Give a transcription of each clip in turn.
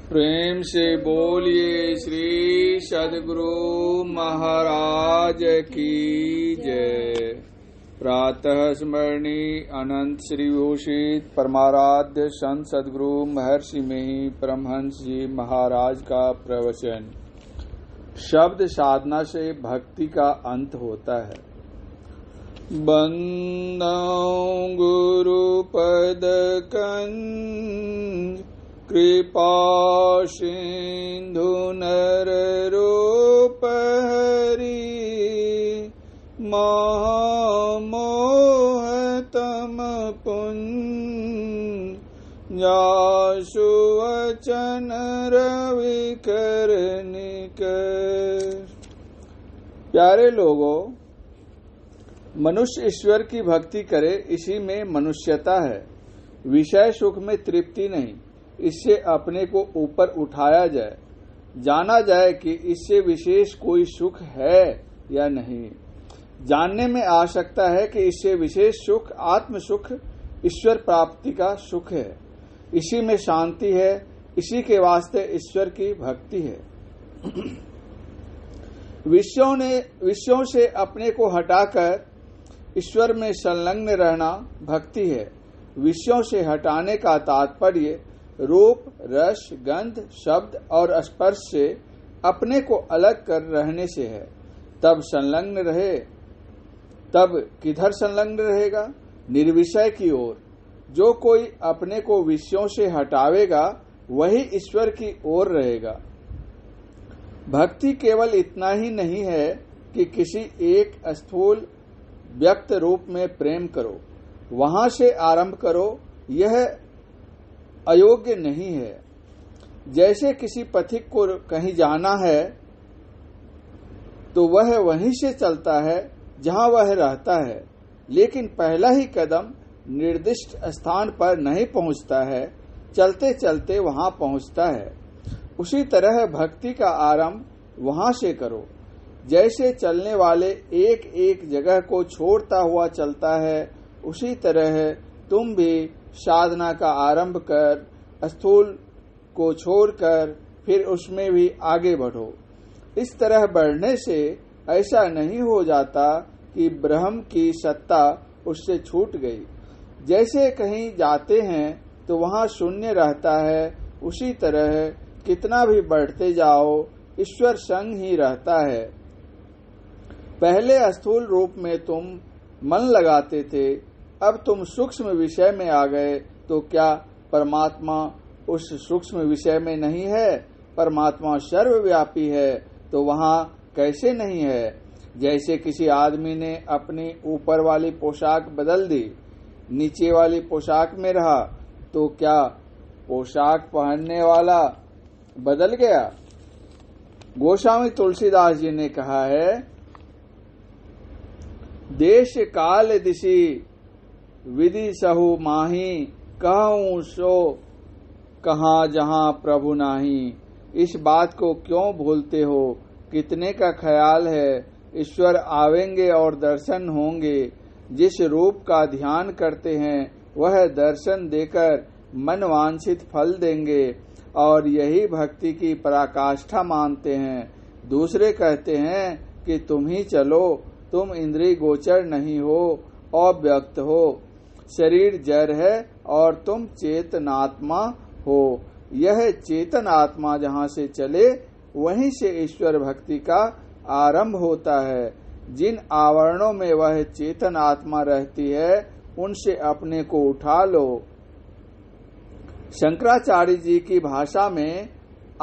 प्रेम से बोलिए श्री सद्गुरु महाराज की जय। प्रातः स्मरणीय अनंत श्री भूषित परमाराध्य संत सद्गुरु महर्षि में परमहंस जी महाराज का प्रवचन। शब्द साधना से भक्ति का अंत होता है। बंदौ गुरु पद कंज कृपा सिंधु नर रूप हरि महामोह तम पुंज जासु वचन रवि कर निकर। प्यारे लोगों, मनुष्य ईश्वर की भक्ति करे, इसी में मनुष्यता है। विषय सुख में तृप्ति नहीं, इससे अपने को ऊपर उठाया जाए, जाना जाए कि इससे विशेष कोई सुख है या नहीं। जानने में आसक्ता है कि इससे विशेष सुख आत्म सुख ईश्वर प्राप्ति का सुख है। इसी में शांति है, इसी के वास्ते ईश्वर की भक्ति है। विषयों से अपने को हटाकर ईश्वर में संलग्न रहना भक्ति है। विषयों से हटाने का तात्पर्य रूप, रस, गंध, शब्द और स्पर्श से अपने को अलग कर रहने से है। तब संलग्न रहे, तब किधर संलग्न रहेगा? निर्विषय की ओर। जो कोई अपने को विषयों से हटावेगा वही ईश्वर की ओर रहेगा। भक्ति केवल इतना ही नहीं है कि किसी एक स्थूल व्यक्त रूप में प्रेम करो, वहां से आरंभ करो, यह अयोग्य नहीं है। जैसे किसी पथिक को कहीं जाना है तो वह वहीं से चलता है जहां वह रहता है, लेकिन पहला ही कदम निर्दिष्ट स्थान पर नहीं पहुंचता है, चलते चलते वहां पहुंचता है। उसी तरह भक्ति का आरंभ वहां से करो। जैसे चलने वाले एक एक जगह को छोड़ता हुआ चलता है, उसी तरह तुम भी साधना का आरंभ कर स्थूल को छोड़कर फिर उसमें भी आगे बढ़ो। इस तरह बढ़ने से ऐसा नहीं हो जाता कि ब्रह्म की सत्ता उससे छूट गई। जैसे कहीं जाते हैं तो वहां शून्य रहता है, उसी तरह कितना भी बढ़ते जाओ ईश्वर संग ही रहता है। पहले स्थूल रूप में तुम मन लगाते थे, अब तुम सूक्ष्म विषय में आ गए, तो क्या परमात्मा उस सूक्ष्म विषय में नहीं है? परमात्मा सर्वव्यापी है, तो वहाँ कैसे नहीं है? जैसे किसी आदमी ने अपनी ऊपर वाली पोशाक बदल दी, नीचे वाली पोशाक में रहा, तो क्या पोशाक पहनने वाला बदल गया? गोस्वामी तुलसीदास जी ने कहा है, देश काल दिशि विधि सहु माही, कहूँ सो कहाँ जहाँ प्रभु नाही। इस बात को क्यों भूलते हो? कितने का ख्याल है, ईश्वर आवेंगे और दर्शन होंगे। जिस रूप का ध्यान करते हैं वह दर्शन देकर मन वांछित फल देंगे, और यही भक्ति की पराकाष्ठा मानते हैं। दूसरे कहते हैं कि तुम ही चलो, तुम इंद्रिय गोचर नहीं हो, अव्यक्त हो, शरीर जड़ है और तुम चेतनात्मा हो। यह चेतन आत्मा जहाँ से चले वहीं से ईश्वर भक्ति का आरंभ होता है। जिन आवरणों में वह चेतन आत्मा रहती है उनसे अपने को उठा लो। शंकराचार्य जी की भाषा में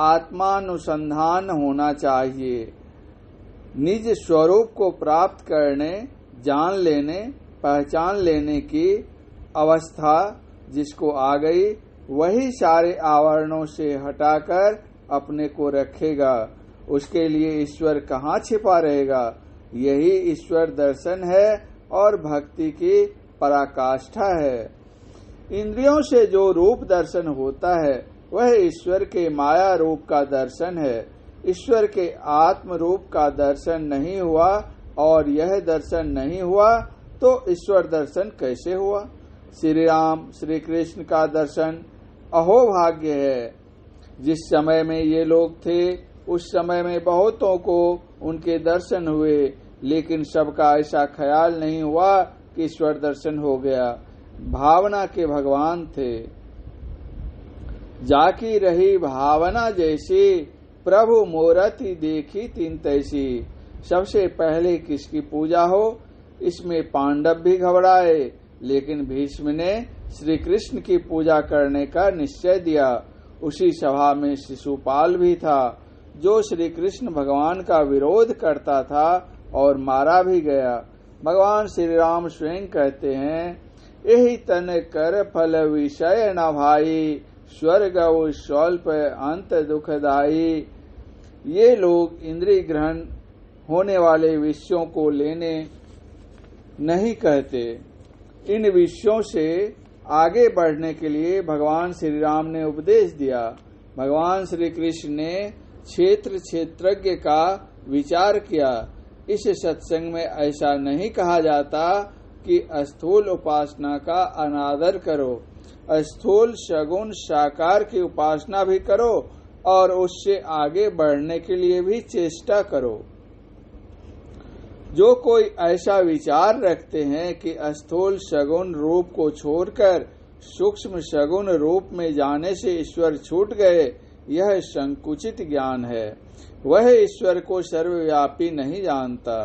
आत्मानुसंधान होना चाहिए। निज स्वरूप को प्राप्त करने, जान लेने, पहचान लेने की अवस्था जिसको आ गई, वही सारे आवरणों से हटाकर अपने को रखेगा। उसके लिए ईश्वर कहाँ छिपा रहेगा? यही ईश्वर दर्शन है और भक्ति की पराकाष्ठा है। इंद्रियों से जो रूप दर्शन होता है वह ईश्वर के माया रूप का दर्शन है। ईश्वर के आत्म रूप का दर्शन नहीं हुआ और यह दर्शन नहीं हुआ तो ईश्वर दर्शन कैसे हुआ? श्री राम श्री कृष्ण का दर्शन अहोभाग्य है। जिस समय में ये लोग थे उस समय में बहुतों को उनके दर्शन हुए, लेकिन सबका ऐसा ख्याल नहीं हुआ कि ईश्वर दर्शन हो गया। भावना के भगवान थे। जाकी रही भावना जैसी, प्रभु मूर्ति देखी तीन तैसी। सबसे पहले किसकी पूजा हो, इसमें पांडव भी घबराए, लेकिन भीष्म ने श्री कृष्ण की पूजा करने का निश्चय दिया। उसी सभा में शिशुपाल भी था, जो श्री कृष्ण भगवान का विरोध करता था और मारा भी गया। भगवान श्री राम स्वयं कहते हैं, यही तन कर फल विषय न भाई, स्वर्ग स्वल्प अंत दुखदाई। ये लोग इंद्रिय ग्रहण होने वाले विषयों को लेने नहीं कहते। इन विषयों से आगे बढ़ने के लिए भगवान श्री राम ने उपदेश दिया। भगवान श्री कृष्ण ने क्षेत्र क्षेत्रज्ञ का विचार किया। इस सत्संग में ऐसा नहीं कहा जाता कि स्थूल उपासना का अनादर करो, स्थूल सगुण साकार की उपासना भी करो और उससे आगे बढ़ने के लिए भी चेष्टा करो। जो कोई ऐसा विचार रखते हैं कि स्थूल सगुण रूप को छोड़कर सूक्ष्म सगुण रूप में जाने से ईश्वर छूट गए, यह संकुचित ज्ञान है। वह ईश्वर को सर्वव्यापी नहीं जानता।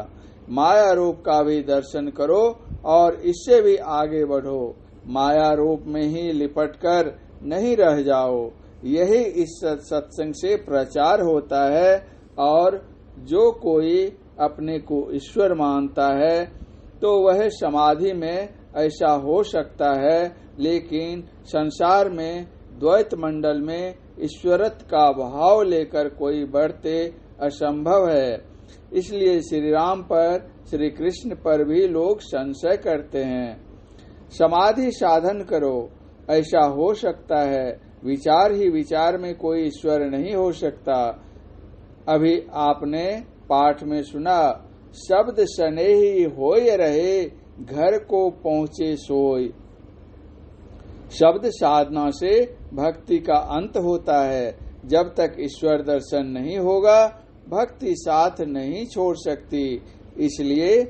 माया रूप का भी दर्शन करो और इससे भी आगे बढ़ो। माया रूप में ही लिपटकर नहीं रह जाओ। यही इस सत्संग से प्रचार होता है। और जो कोई अपने को ईश्वर मानता है तो वह समाधि में ऐसा हो सकता है, लेकिन संसार में द्वैत मंडल में ईश्वरत्व का भाव लेकर कोई बढ़ते असंभव है। इसलिए श्री राम पर, श्री कृष्ण पर भी लोग संशय करते हैं। समाधि साधन करो, ऐसा हो सकता है। विचार ही विचार में कोई ईश्वर नहीं हो सकता। अभी आपने पाठ में सुना, शब्द स्नेही होय रहे, घर को पहुँचे सोय। शब्द साधना से भक्ति का अंत होता है। जब तक ईश्वर दर्शन नहीं होगा, भक्ति साथ नहीं छोड़ सकती। इसलिए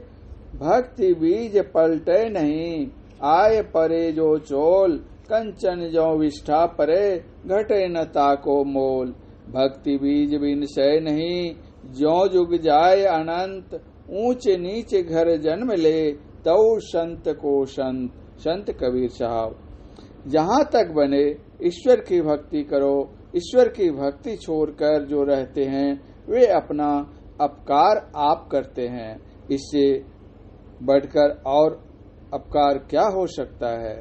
भक्ति बीज पलटे नहीं, आय परे जो चोल, कंचन जो विष्ठा परे, घटे न ताको मोल। भक्ति बीज बिन सय नहीं, ज्यों जुग जाए अनंत, ऊंच नीच घर जन्म ले, तौ संत को संत। संत कबीर साहब। जहाँ तक बने ईश्वर की भक्ति करो। ईश्वर की भक्ति छोड़कर जो रहते हैं वे अपना अपकार आप करते हैं। इससे बढ़कर और अपकार क्या हो सकता है।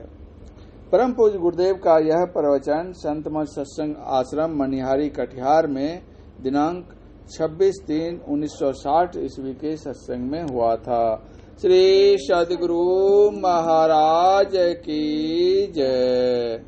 परम पूज्य गुरुदेव का यह प्रवचन संत मठ सत्संग आश्रम मनिहारी कटिहार में दिनांक 26/3/1960 ईस्वी के सत्संग में हुआ था। श्री सद्गुरु महाराज की जय।